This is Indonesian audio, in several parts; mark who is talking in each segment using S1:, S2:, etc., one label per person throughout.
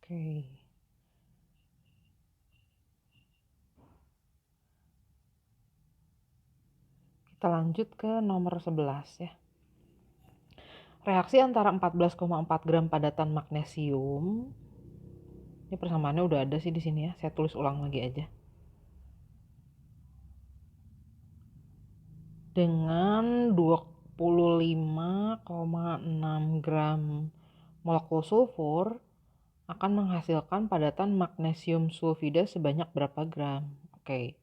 S1: Oke. Kita lanjut ke nomor 11 ya. Reaksi antara 14,4 gram padatan magnesium. Ini persamaannya udah ada sih di sini ya. Saya tulis ulang lagi aja. Dengan 25,6 gram molekul sulfur akan menghasilkan padatan magnesium sulfida sebanyak berapa gram? Oke.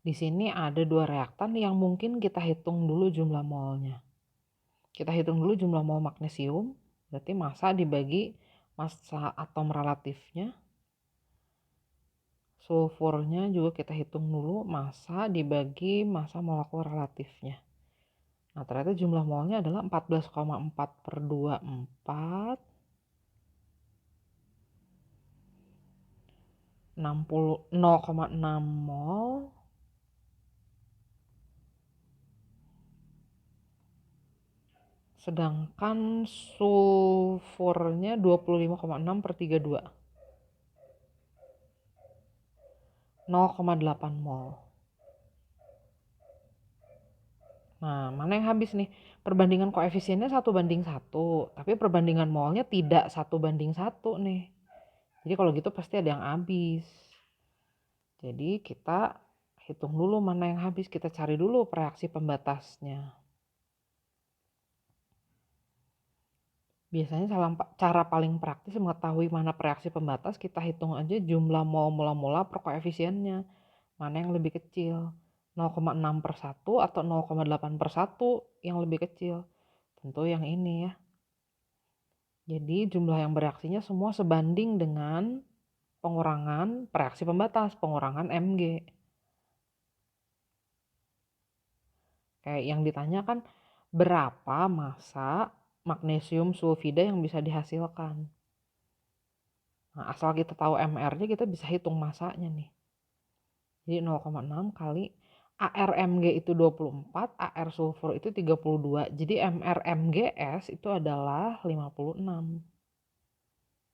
S1: Di sini ada dua reaktan yang mungkin kita hitung dulu jumlah molnya. Kita hitung dulu jumlah mol magnesium, berarti massa dibagi massa atom relatifnya. Sulfurnya juga kita hitung dulu, massa dibagi massa molekul relatifnya. Nah, ternyata jumlah molnya adalah 14,4 per 24, 0,6 mol. Sedangkan sulfurnya 25,6 per 32. 0,8 mol. Nah, mana yang habis nih? Perbandingan koefisiennya 1:1, tapi perbandingan molnya tidak 1:1 nih. Jadi kalau gitu pasti ada yang habis. Jadi kita hitung dulu mana yang habis, kita cari dulu reaksi pembatasnya. Biasanya cara paling praktis mengetahui mana reaksi pembatas, kita hitung aja jumlah mol molar per koefisiennya. Mana yang lebih kecil, 0,6 per 1 atau 0,8 per 1 yang lebih kecil. Tentu yang ini ya. Jadi jumlah yang bereaksinya semua sebanding dengan pengurangan reaksi pembatas, pengurangan Mg. Kayak yang ditanya kan berapa massa magnesium sulfida yang bisa dihasilkan. Nah, asal kita tahu MR-nya kita bisa hitung massanya nih. Jadi 0,6 kali ARMG itu 24, AR sulfur itu 32. Jadi MRMGS itu adalah 56.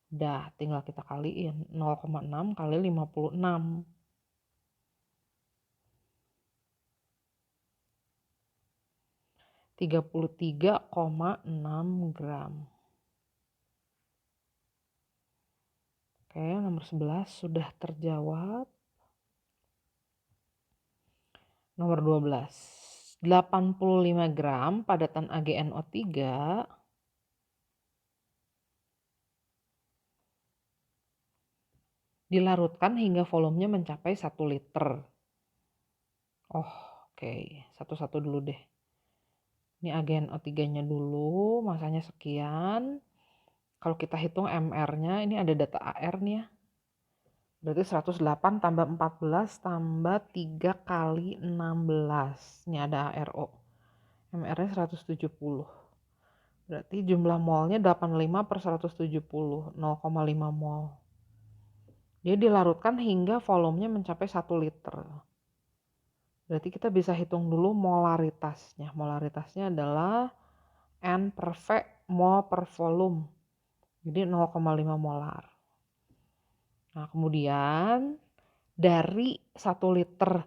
S1: Dah, tinggal kita kaliin 0,6 kali 56. 33,6 gram. Oke, nomor 11 sudah terjawab. Nomor 12. 85 gram padatan AgNO3 dilarutkan hingga volumenya mencapai 1 liter. Oh, oke. Satu-satu dulu deh. Ini AgNO3-nya dulu, masanya sekian. Kalau kita hitung MR-nya, ini ada data AR nih ya. Berarti 108 tambah 14 tambah 3 kali 16. Ini ada ARO. MR-nya 170. Berarti jumlah molnya 85 per 170, 0,5 mol. Dia dilarutkan hingga volumenya mencapai 1 liter. Berarti kita bisa hitung dulu molaritasnya. Molaritasnya adalah N per V mol per volume. Jadi 0,5 molar. Nah, kemudian dari 1 liter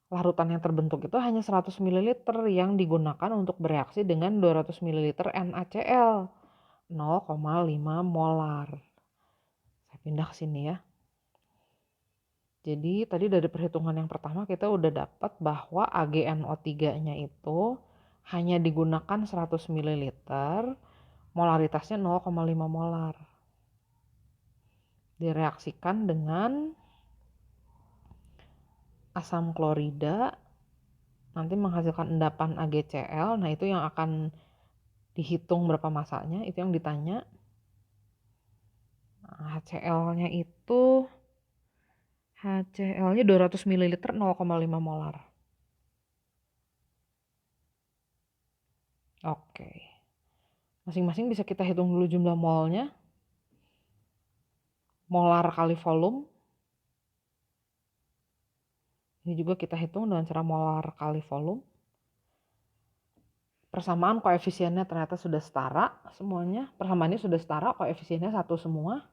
S1: larutan yang terbentuk itu hanya 100 ml yang digunakan untuk bereaksi dengan 200 ml NaCl. 0,5 molar. Saya pindah ke sini ya. Jadi tadi dari perhitungan yang pertama kita udah dapat bahwa AgNO3-nya itu hanya digunakan 100 ml, molaritasnya 0,5 molar. Direaksikan dengan asam klorida, nanti menghasilkan endapan AgCl. Nah, itu yang akan dihitung berapa masanya, itu yang ditanya. Nah, HCl-nya 200 ml 0,5 molar. Oke. Masing-masing bisa kita hitung dulu jumlah molnya. Molar kali volume. Ini juga kita hitung dengan cara molar kali volume. Persamaan koefisiennya ternyata sudah setara semuanya. Persamaannya sudah setara, koefisiennya 1 semua.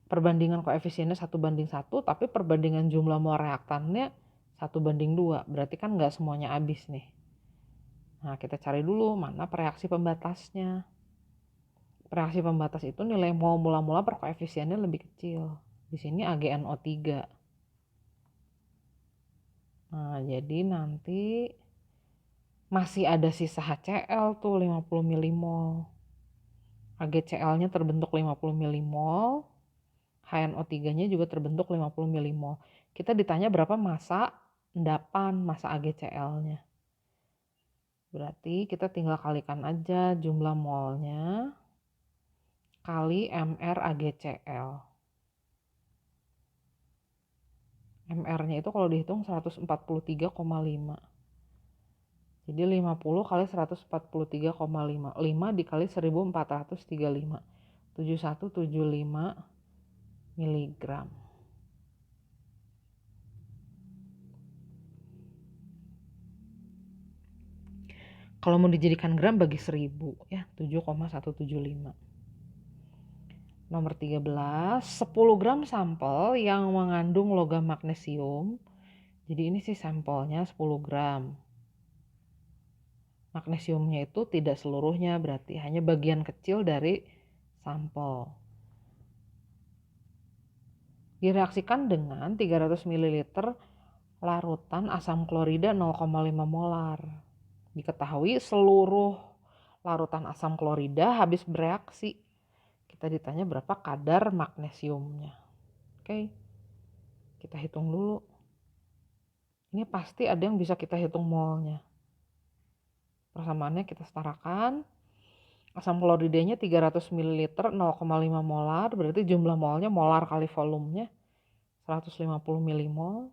S1: perbandingan koefisiennya 1:1, tapi perbandingan jumlah mol reaktannya 1:2. Berarti kan nggak semuanya habis nih. Nah, kita cari dulu mana reaksi pembatasnya. Reaksi pembatas itu nilai mol mula-mula per koefisiennya lebih kecil. Di sini AgNO3. Nah, jadi nanti masih ada sisa HCl tuh 50 milimol. AgCl-nya terbentuk 50 milimol. HNO3-nya juga terbentuk 50 milimol. Kita ditanya berapa massa endapan, massa AgCl-nya. Berarti kita tinggal kalikan aja jumlah molnya kali MR AgCl. MR-nya itu kalau dihitung 143,5. Jadi 50 kali 143,5. 5 dikali 1435. 7175 miligram. Kalau mau dijadikan gram bagi 1000 ya, 7,175. Nomor 13, 10 gram sampel yang mengandung logam magnesium. Jadi ini sih sampelnya 10 gram. Magnesiumnya itu tidak seluruhnya, berarti hanya bagian kecil dari sampel. Direaksikan dengan 300 ml larutan asam klorida 0,5 molar. Diketahui seluruh larutan asam klorida habis bereaksi. Kita ditanya berapa kadar magnesiumnya. Oke, kita hitung dulu. Ini pasti ada yang bisa kita hitung molnya. Persamaannya kita setarakan. Asam kloridanya 300 ml 0,5 molar, berarti jumlah molnya molar kali volumenya 150 milimol.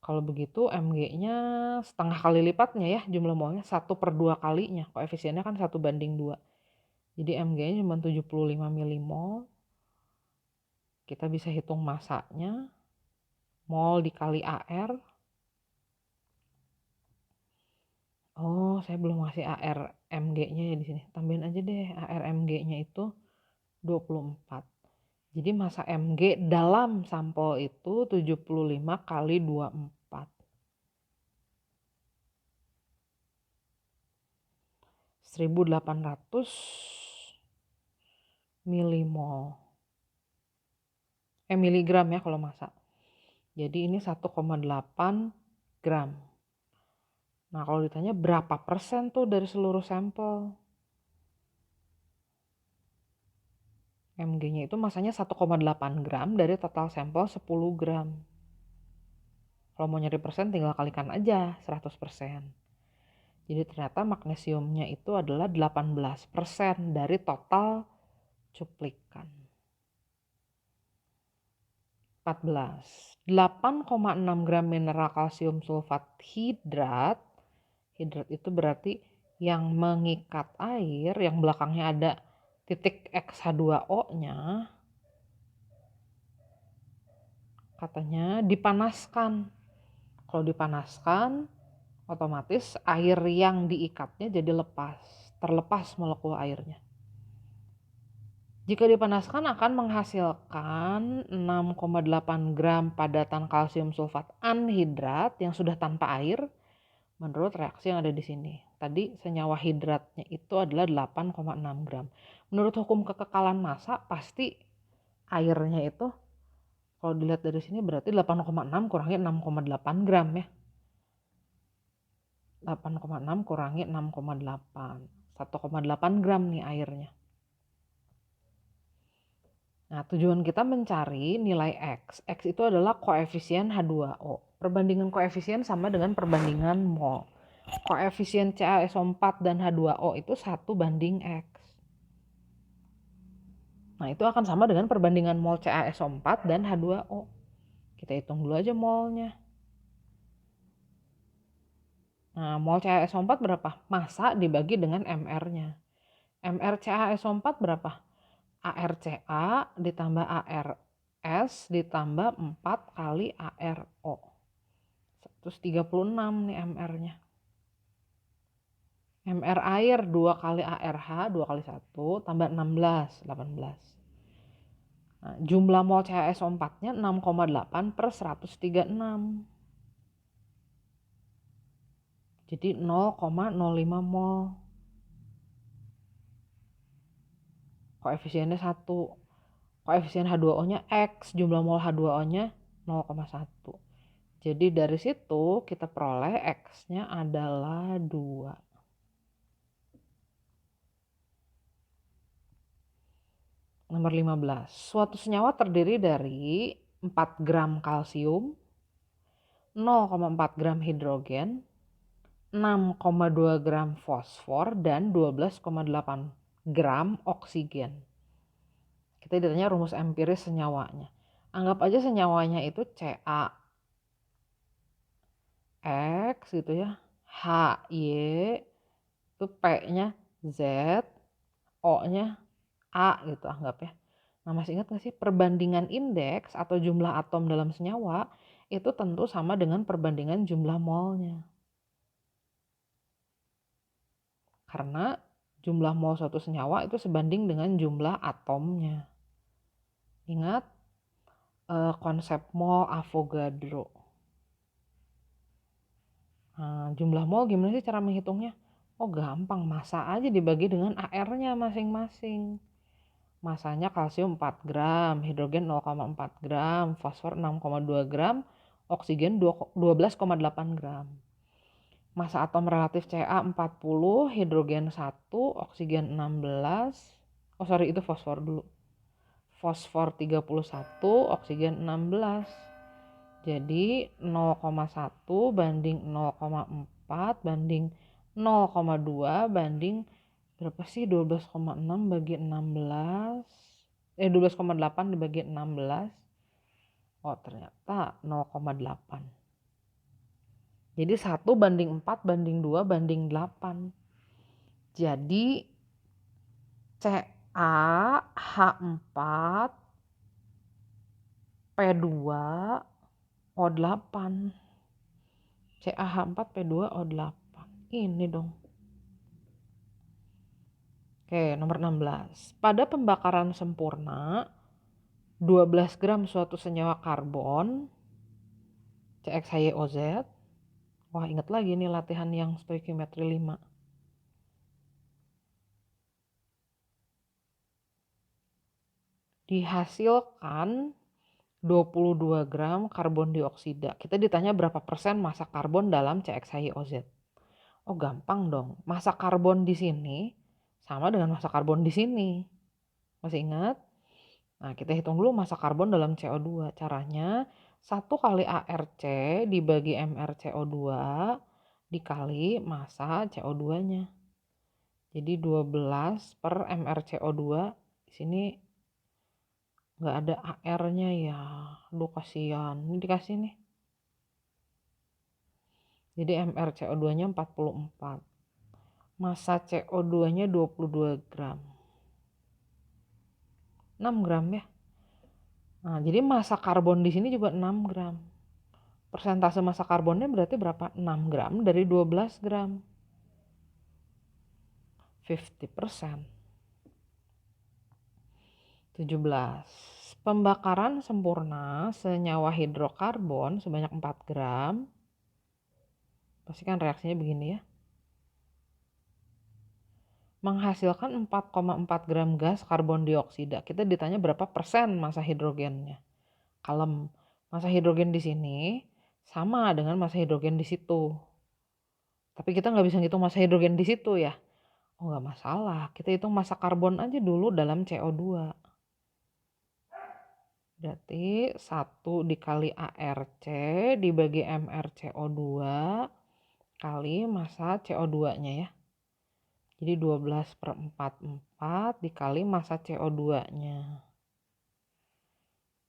S1: Kalau begitu Mg-nya setengah kali lipatnya ya jumlah molnya, 1/2 kalinya. Koefisiennya kan 1:2. Jadi Mg-nya cuma 75 milimol. Kita bisa hitung masanya. Mol dikali AR. Oh, saya belum ngasih AR Mg-nya ya di sini. Tambahin aja deh AR Mg-nya itu 24. Jadi massa Mg dalam sampel itu 75 kali 24. 1800 milimol. Miligram ya kalau massa. Jadi ini 1,8 gram. Nah, kalau ditanya berapa persen tuh dari seluruh sampel? Mg-nya itu masanya 1,8 gram dari total sampel 10 gram. Kalau mau nyari persen tinggal kalikan aja 100%. Jadi ternyata magnesiumnya itu adalah 18% dari total cuplikan. 14. 8,6 gram mineral kalsium sulfat hidrat. Hidrat itu berarti yang mengikat air, yang belakangnya ada titik X-H2O-nya. Katanya dipanaskan. Kalau dipanaskan, otomatis air yang diikatnya jadi terlepas molekul airnya. Jika dipanaskan akan menghasilkan 6,8 gram padatan kalsium sulfat anhidrat yang sudah tanpa air menurut reaksi yang ada di sini. Tadi senyawa hidratnya itu adalah 8,6 gram. Menurut hukum kekekalan massa pasti airnya itu kalau dilihat dari sini berarti 8,6 kurangi 6,8 gram ya. 8,6 kurangi 6,8. 1,8 gram nih airnya. Nah, tujuan kita mencari nilai X. X itu adalah koefisien H2O. Perbandingan koefisien sama dengan perbandingan mol. Koefisien CaSO4 dan H2O itu 1:X. Nah, itu akan sama dengan perbandingan mol CaSO4 dan H2O. Kita hitung dulu aja molnya. Nah, mol CaSO4 berapa? Massa dibagi dengan MR-nya. MR CaSO4 berapa? ArCa ditambah ArS ditambah 4 kali ArO. 136 nih MR-nya. MR air 2 kali ARH, 2 kali 1, tambah 16, 18. Nah, jumlah mol CaSO4-nya 6,8 per 136. Jadi 0,05 mol. Koefisiennya 1. Koefisien H2O-nya X, jumlah mol H2O-nya 0,1. Jadi dari situ kita peroleh X-nya adalah 2. Nomor 15. Suatu senyawa terdiri dari 4 gram kalsium, 0,4 gram hidrogen, 6,2 gram fosfor, dan 12,8 gram oksigen. Kita ditanya rumus empiris senyawanya. Anggap aja senyawanya itu Ca X gitu ya, HY, itu P-nya Z, O-nya A gitu anggap ya. Nah, masih ingat gak sih perbandingan indeks atau jumlah atom dalam senyawa itu tentu sama dengan perbandingan jumlah molnya. Karena jumlah mol suatu senyawa itu sebanding dengan jumlah atomnya. Ingat konsep mol Avogadro. Nah, jumlah mol gimana sih cara menghitungnya? Oh gampang, massa aja dibagi dengan AR-nya masing-masing. Masanya kalsium 4 gram, hidrogen 0,4 gram, fosfor 6,2 gram, oksigen 12,8 gram. Massa atom relatif Ca 40, hidrogen 1, oksigen 16. Oh sorry, itu fosfor dulu. Fosfor 31, oksigen 16. Jadi 0,1 banding 0,4 banding 0,2 banding berapa sih 12,6 bagi 16? 12,8 dibagi 16. Oh ternyata 0,8. Jadi 1 banding 4 banding 2 banding 8. Jadi CaH4 P2 O8. CaH4 P2 O8. Ini dong. Oke, nomor 16. Pada pembakaran sempurna 12 gram suatu senyawa karbon CxHyOZ. Wah, ingat lagi nih latihan yang stoichiometry 5. Dihasilkan 22 gram karbon dioksida. Kita ditanya berapa persen massa karbon dalam CxHyOZ. Oh, gampang dong. Massa karbon di sini sama dengan massa karbon di sini. Masih ingat? Nah, kita hitung dulu massa karbon dalam CO2. Caranya 1 kali ARC dibagi MrCO2 dikali massa CO2-nya. Jadi 12 per MrCO2. Di sini nggak ada AR-nya ya. Aduh kasihan. Ini dikasih nih. Jadi MrCO2-nya 44. Massa CO2-nya 22 gram. 6 gram ya. Nah, jadi massa karbon di sini juga 6 gram. Persentase massa karbonnya berarti berapa? 6 gram dari 12 gram. 50%. 17. Pembakaran sempurna senyawa hidrokarbon sebanyak 4 gram. Pastikan reaksinya begini ya. Menghasilkan 4,4 gram gas karbon dioksida. Kita ditanya berapa persen massa hidrogennya. Kalem, massa hidrogen di sini sama dengan massa hidrogen di situ. Tapi kita nggak bisa ngitung massa hidrogen di situ ya. Oh nggak masalah, kita hitung massa karbon aja dulu dalam CO2. Berarti 1 dikali ARC dibagi MrCO2 kali massa CO2-nya ya. Jadi 12 per 44 dikali massa CO2-nya.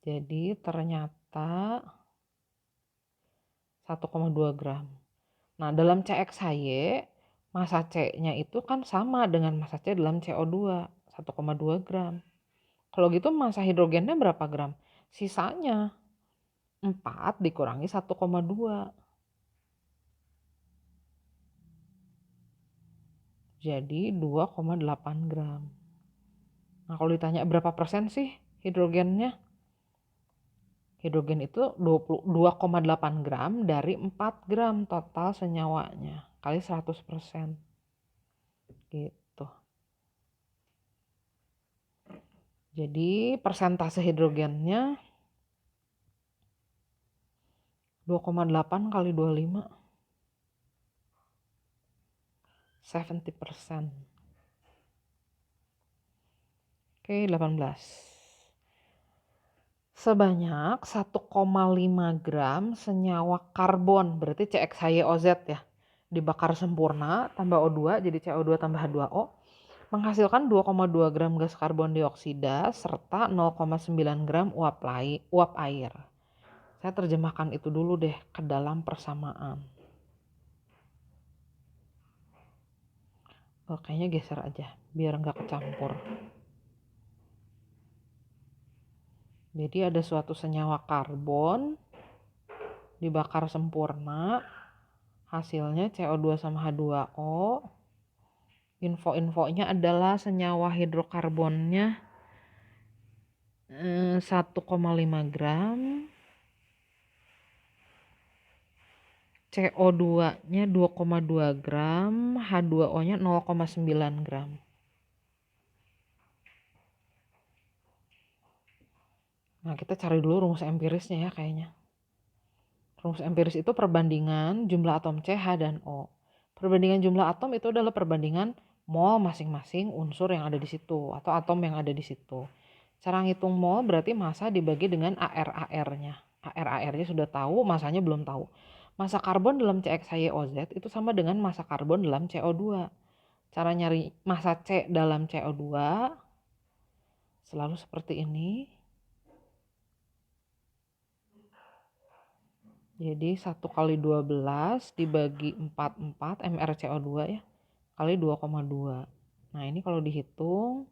S1: Jadi ternyata 1,2 gram. Nah dalam CxHy massa C-nya itu kan sama dengan massa C dalam CO2, 1,2 gram. Kalau gitu massa hidrogennya berapa gram? Sisanya 4 dikurangi 1,2. Jadi 2,8 gram. Nah kalau ditanya berapa persen sih Hidrogen itu 2,8 gram dari 4 gram total senyawanya kali 100%. Gitu. Jadi persentase hidrogennya 2,8 kali 25. 70%. Oke, 18. Sebanyak 1,5 gram senyawa karbon, berarti CXHYOZ ya, dibakar sempurna tambah O2 jadi CO2 tambah H2O, menghasilkan 2,2 gram gas karbon dioksida serta 0,9 gram uap air. Saya terjemahkan itu dulu deh ke dalam persamaan. Kayaknya geser aja biar nggak kecampur. Jadi ada suatu senyawa karbon dibakar sempurna, hasilnya CO2 sama H2O. Info-infonya adalah senyawa hidrokarbonnya 1,5 gram, CO2-nya 2,2 gram, H2O-nya 0,9 gram. Nah, kita cari dulu rumus empirisnya ya kayaknya. Rumus empiris itu perbandingan jumlah atom C, H, dan O. Perbandingan jumlah atom itu adalah perbandingan mol masing-masing unsur yang ada di situ atau atom yang ada di situ. Cara ngitung mol berarti massa dibagi dengan AR-AR-nya. AR-AR-nya sudah tahu, massanya belum tahu. Massa karbon dalam CXHYOZ itu sama dengan massa karbon dalam CO2. Cara nyari massa C dalam CO2 selalu seperti ini. Jadi 1 kali 12 dibagi 44 mrCO2 ya, kali 2,2. Nah ini kalau dihitung,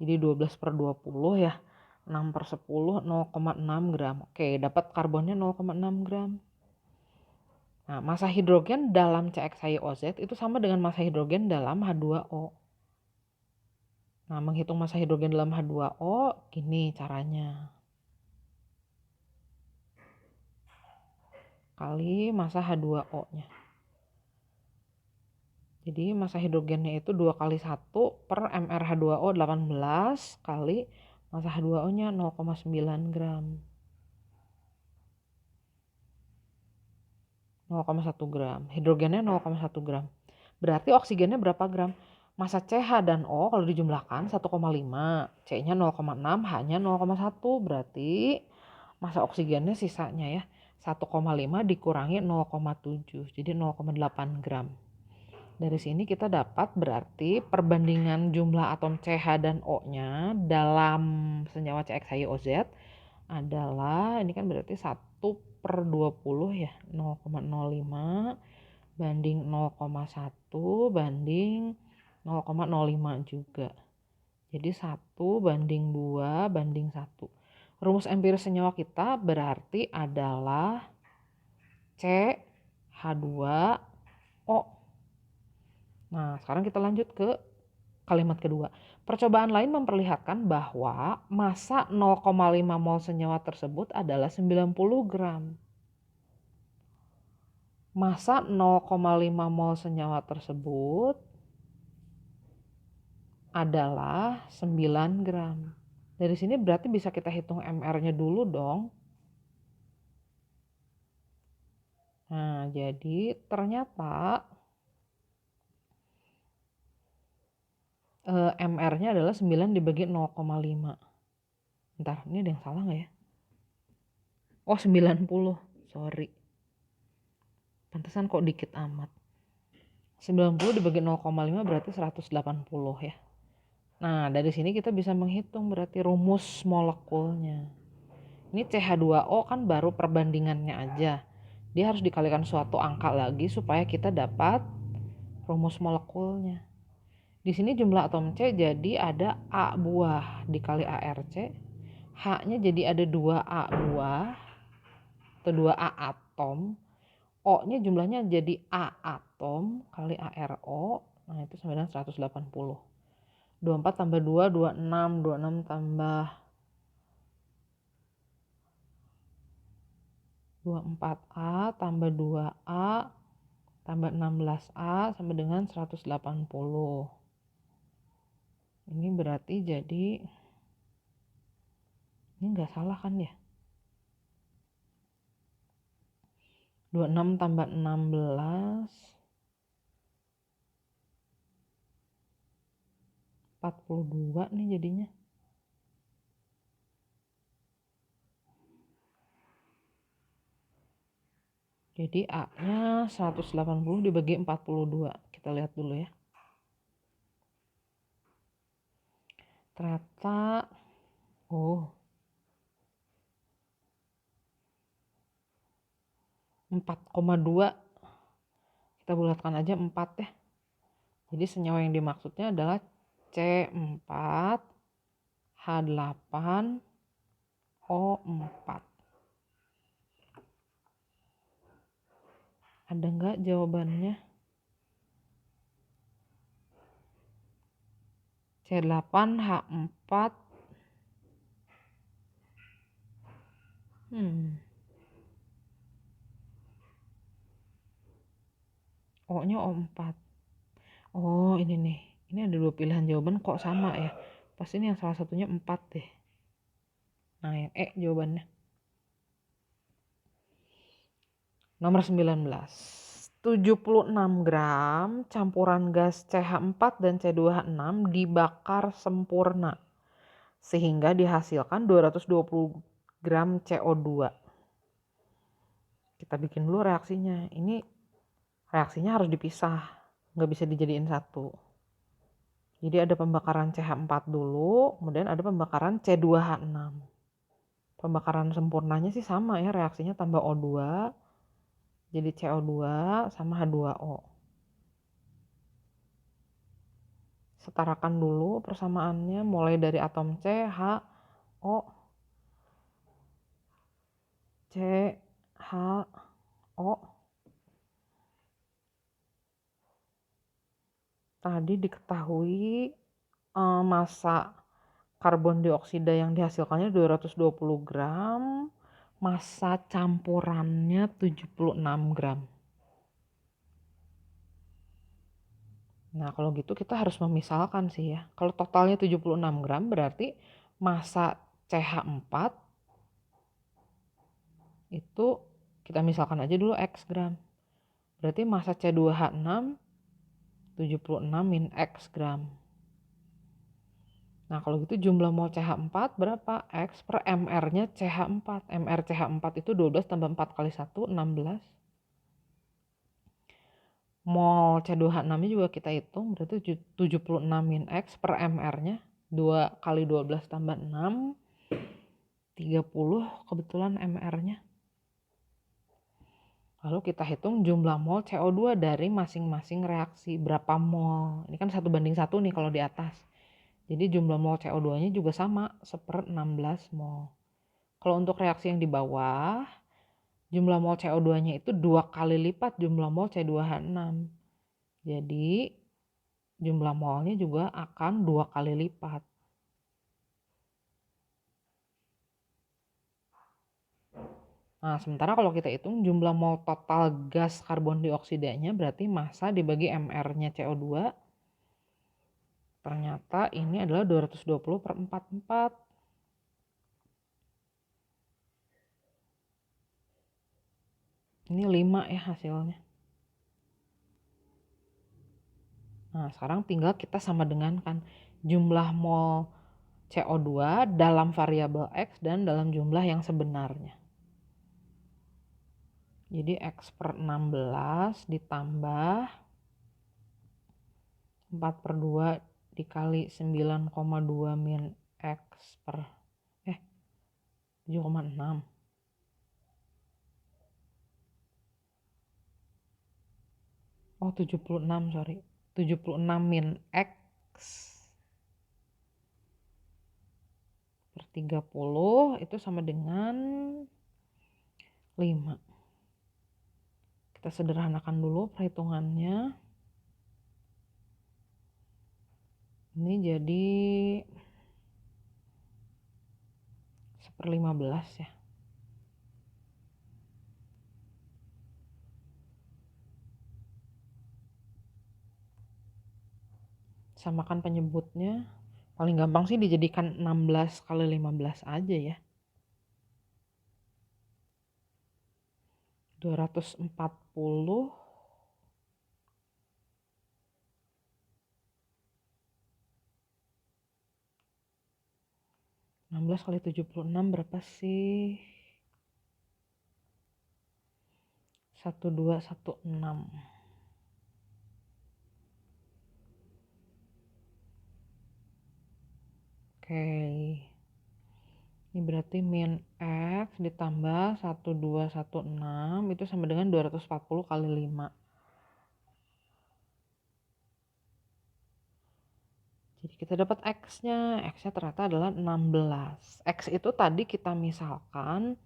S1: jadi 12/20 ya, 6/10, 0,6 gram. Oke, dapat karbonnya 0,6 gram. Nah, massa hidrogen dalam CXHYOZ itu sama dengan massa hidrogen dalam H2O. Nah, menghitung massa hidrogen dalam H2O, gini caranya. Kali massa H2O-nya. Jadi massa hidrogennya itu 2 kali 1 per mrH2O 18 kali massa H2O-nya 0,9 gram. 0,1 gram. Hidrogennya 0,1 gram. Berarti oksigennya berapa gram? Massa CH dan O kalau dijumlahkan 1,5. C-nya 0,6, H-nya 0,1. Berarti massa oksigennya sisanya ya 1,5 dikurangi 0,7. Jadi 0,8 gram. Dari sini kita dapat berarti perbandingan jumlah atom CH dan O-nya dalam senyawa CXHYOZ adalah, ini kan berarti 1/20 ya, 0,05 banding 0,1 banding 0,05 juga. Jadi 1 banding 2 banding 1. Rumus empiris senyawa kita berarti adalah CH2O. Nah, sekarang kita lanjut ke kalimat kedua. Percobaan lain memperlihatkan bahwa massa 0,5 mol senyawa tersebut adalah 90 gram. Massa 0,5 mol senyawa tersebut adalah 9 gram. Dari sini berarti bisa kita hitung MR-nya dulu dong. Nah, jadi ternyata MR-nya adalah 9 dibagi 0,5. Bentar, ini ada yang salah nggak ya? Oh, 90. Sorry. Pantesan kok dikit amat. 90 dibagi 0,5 berarti 180 ya. Nah, dari sini kita bisa menghitung berarti rumus molekulnya. Ini CH2O kan baru perbandingannya aja. Dia harus dikalikan suatu angka lagi supaya kita dapat rumus molekulnya. Di sini jumlah atom C jadi ada A buah dikali ARC. H-nya jadi ada 2A buah atau 2A atom. O-nya jumlahnya jadi A atom kali ARO. Nah itu sama dengan 180. 24 tambah 2, 26. 26 tambah 24A tambah 2A tambah 16A sama dengan 180. Ini berarti jadi, ini nggak salah kan ya? 26 tambah 16, 42 nih jadinya. Jadi A-nya 180 dibagi 42. Kita lihat dulu ya. Ternyata, 4,2. Kita bulatkan aja 4 ya. Jadi senyawa yang dimaksudnya adalah C4, H8, O4. Ada nggak jawabannya? C8, H4. O-nya O4. Oh, ini nih. Ini ada 2 pilihan jawaban kok sama ya. Pasti ini yang salah satunya 4 deh. Nah, yang E jawabannya. Nomor 19. 76 gram campuran gas CH4 dan C2H6 dibakar sempurna sehingga dihasilkan 220 gram CO2. Kita bikin dulu reaksinya. Ini reaksinya harus dipisah, nggak bisa dijadiin satu. Jadi ada pembakaran CH4 dulu, kemudian ada pembakaran C2H6. Pembakaran sempurnanya sih sama ya, reaksinya tambah O2 jadi CO2 sama H2O. Setarakan dulu persamaannya mulai dari atom C, H, O, C, H, O. Tadi diketahui massa karbon dioksida yang dihasilkannya 220 gram, massa campurannya 76 gram. Nah, kalau gitu kita harus memisalkan sih ya. Kalau totalnya 76 gram berarti massa CH4 itu kita misalkan aja dulu X gram. Berarti massa C2H6 76 min X gram. Nah, kalau gitu jumlah mol CH4 berapa? X per MR-nya CH4. MR CH4 itu 12 tambah 4 kali 1, 16. Mol C2H6-nya juga kita hitung, berarti 76 min X per MR-nya. 2 kali 12 tambah 6, 30 kebetulan MR-nya. Lalu kita hitung jumlah mol CO2 dari masing-masing reaksi. Berapa mol? Ini kan 1:1 nih kalau di atas. Jadi jumlah mol CO2-nya juga sama, 1/16 mol. Kalau untuk reaksi yang di bawah, jumlah mol CO2-nya itu 2 kali lipat jumlah mol C2H6. Jadi jumlah molnya juga akan 2 kali lipat. Nah, sementara kalau kita hitung jumlah mol total gas karbon dioksidanya berarti massa dibagi MR-nya CO2. Ternyata ini adalah 220 per 44. Ini 5 ya hasilnya. Nah, sekarang tinggal kita sama dengan kan jumlah mol CO2 dalam variabel X dan dalam jumlah yang sebenarnya. Jadi X per 16 ditambah 4/2 dikali 9,2 min X per 7,6. Oh 76 sorry. 76 min X per 30 itu sama dengan 5. Kita sederhanakan dulu perhitungannya. Ini jadi 1/15 ya. Samakan penyebutnya. Paling gampang sih dijadikan 16 kali 15 aja ya. 240 16 kali 76 berapa sih? 1216. Oke. Ini berarti min X ditambah 1216 itu sama dengan 240 kali 5. Jadi kita dapat X-nya. X-nya ternyata adalah 16. X itu tadi kita misalkan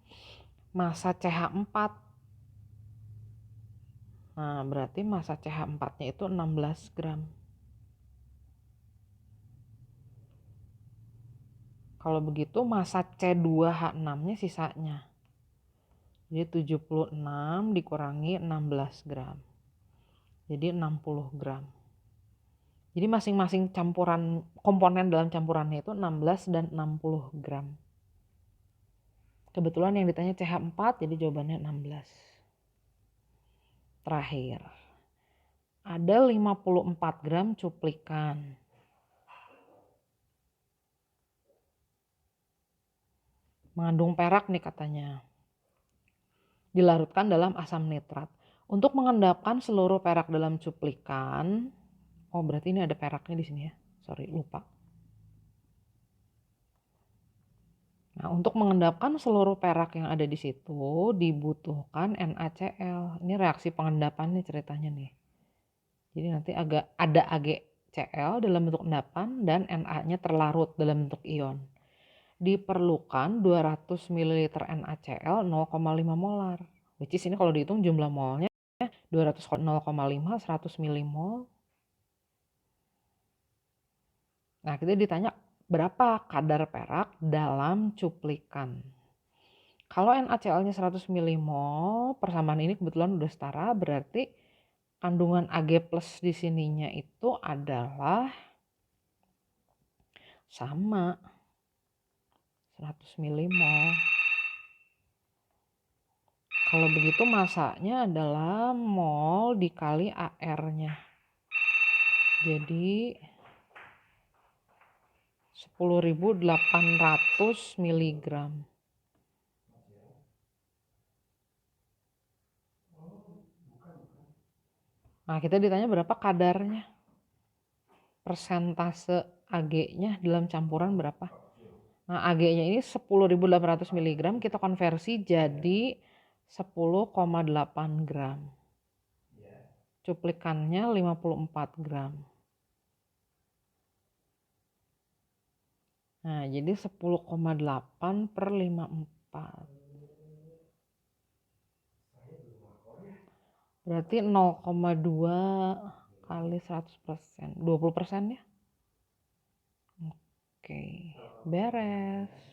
S1: massa CH4. Nah, berarti massa CH4-nya itu 16 gram. Kalau begitu massa C2H6-nya sisanya. Jadi 76 dikurangi 16 gram. Jadi 60 gram. Jadi masing-masing campuran komponen dalam campurannya itu 16 dan 60 gram. Kebetulan yang ditanya CH4 jadi jawabannya 16. Terakhir. Ada 54 gram cuplikan. Mengandung perak nih katanya. Dilarutkan dalam asam nitrat. Untuk mengendapkan seluruh perak dalam cuplikan, oh berarti ini ada peraknya di sini ya. Sorry, lupa. Nah, untuk mengendapkan seluruh perak yang ada di situ dibutuhkan NaCl. Ini reaksi pengendapan nih ceritanya nih. Jadi nanti ada AgCl dalam bentuk endapan dan Na-nya terlarut dalam bentuk ion. Diperlukan 200 ml NaCl 0,5 molar. Which is ini kalau dihitung jumlah molnya 200 0,5 100 milimol. Nah, kita ditanya berapa kadar perak dalam cuplikan. Kalau NaCl-nya 100 milimol, persamaan ini kebetulan udah setara, berarti kandungan Ag+ di sininya itu adalah sama 100 milimol. Kalau begitu masanya adalah mol dikali AR-nya. Jadi 10.800 mg. Nah, kita ditanya berapa kadarnya. Persentase Ag-nya dalam campuran berapa? Nah, Ag-nya ini 10.800 mg, kita konversi jadi 10,8 gram. Cuplikannya 54 gram. Nah, jadi 10,8 per 54. Berarti 0,2 kali 100%. 20% ya? Oke, beres.